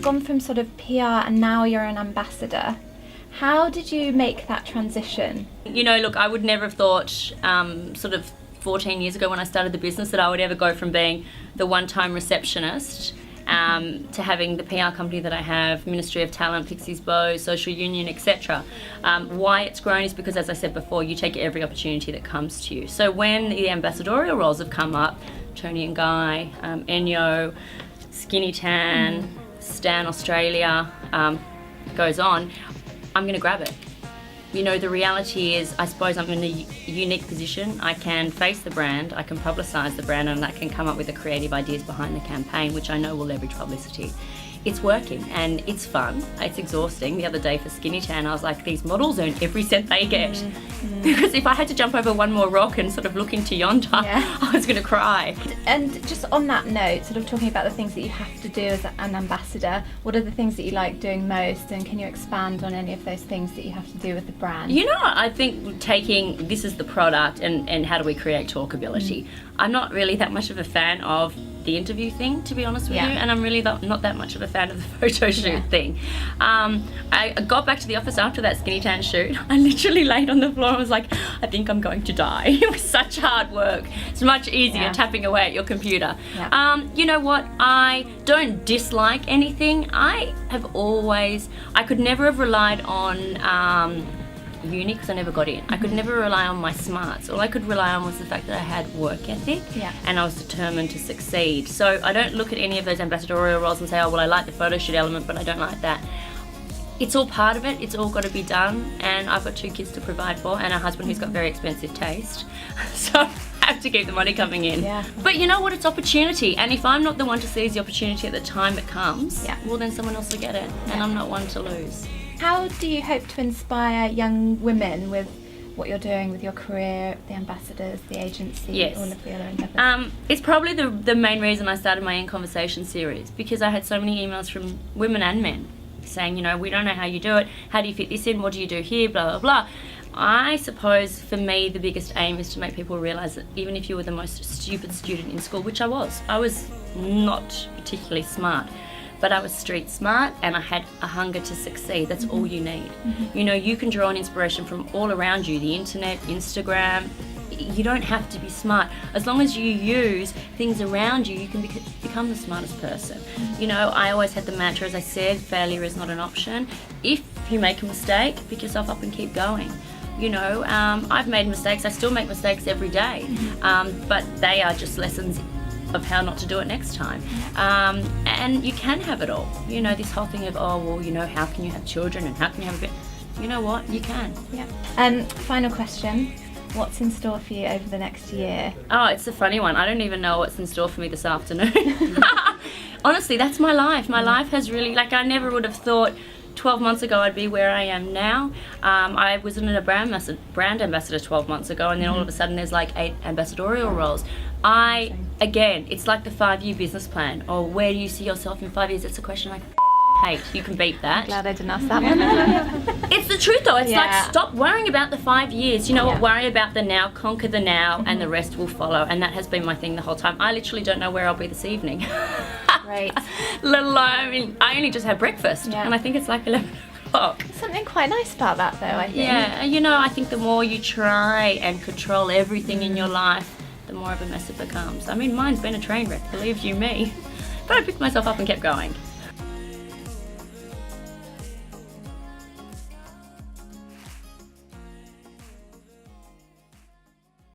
you've gone from sort of PR and now you're an ambassador. How did you make that transition? You know, look, I would never have thought sort of 14 years ago when I started the business that I would ever go from being the one-time receptionist to having the PR company that I have, Ministry of Talent, Pixies Bow, Social Union, etc. Why it's grown is because, as I said before, you take every opportunity that comes to you. So when the ambassadorial roles have come up, Tony and Guy, Enyo, Skinny Tan, Stan Australia, goes on, I'm going to grab it. You know, the reality is, I suppose I'm in a unique position. I can face the brand, I can publicise the brand, and I can come up with the creative ideas behind the campaign, which I know will leverage publicity. It's working and it's fun. It's exhausting. The other day for Skinny Tan, I was like, these models earn every cent they get. Because if I had to jump over one more rock and sort of look into yonder, I was going to cry. And just on that note, sort of talking about the things that you have to do as an ambassador, what are the things that you like doing most, and can you expand on any of those things that you have to do with the brand? You know, I think taking, this is the product and how do we create talkability. I'm not really that much of a fan of the interview thing, to be honest with you, and I'm really not that much of a fan of the photo shoot thing. I got back to the office after that Skinny Tan shoot. I literally laid on the floor and was like, I think I'm going to die. It was such hard work. It's much easier tapping away at your computer. You know what, I don't dislike anything. I could never have relied on uni because I never got in. I could never rely on my smarts. All I could rely on was the fact that I had work ethic and I was determined to succeed. So I don't look at any of those ambassadorial roles and say, oh well, I like the photo shoot element but I don't like that. It's all part of it, it's all got to be done, and I've got 2 kids to provide for and a husband who's got very expensive taste. So I have to keep the money coming in. But you know what, it's opportunity, and if I'm not the one to seize the opportunity at the time it comes, well then someone else will get it, and I'm not one to lose. How do you hope to inspire young women with what you're doing with your career, the ambassadors, the agency, all of the other endeavours? It's probably the main reason I started my In Conversation series, because I had so many emails from women and men saying, you know, we don't know how you do it, how do you fit this in, what do you do here, blah, blah, blah. I suppose for me the biggest aim is to make people realise that even if you were the most stupid student in school, which I was not particularly smart, but I was street smart and I had a hunger to succeed. That's all you need. You know, you can draw an inspiration from all around you, the internet, Instagram. You don't have to be smart. As long as you use things around you, you can become the smartest person. You know, I always had the mantra, as I said, failure is not an option. If you make a mistake, pick yourself up and keep going. You know, I've made mistakes, I still make mistakes every day, but they are just lessons of how not to do it next time. And you can have it all. You know, this whole thing of, oh, well, you know, how can you have children and how can you have a bit? You know what, you can. Final question. What's in store for you over the next year? Oh, it's a funny one. I don't even know what's in store for me this afternoon. Honestly, that's my life. My life has really, like, I never would have thought 12 months ago I'd be where I am now. I was in a brand ambassador 12 months ago, and then all of a sudden there's like 8 ambassadorial roles. Again, it's like the 5-year business plan, or where do you see yourself in 5 years? It's a question I hate. You can beat that. I'm glad I didn't ask that one. It's the truth though. It's like, stop worrying about the 5 years. You know what? Worry about the now, conquer the now, and the rest will follow. And that has been my thing the whole time. I literally don't know where I'll be this evening. Right. Let alone, I mean, I only just had breakfast, and I think it's like 11 o'clock. Something quite nice about that though, I think. Yeah, you know, I think the more you try and control everything in your life, the more of a mess it becomes. I mean, mine's been a train wreck, believe you me. But I picked myself up and kept going.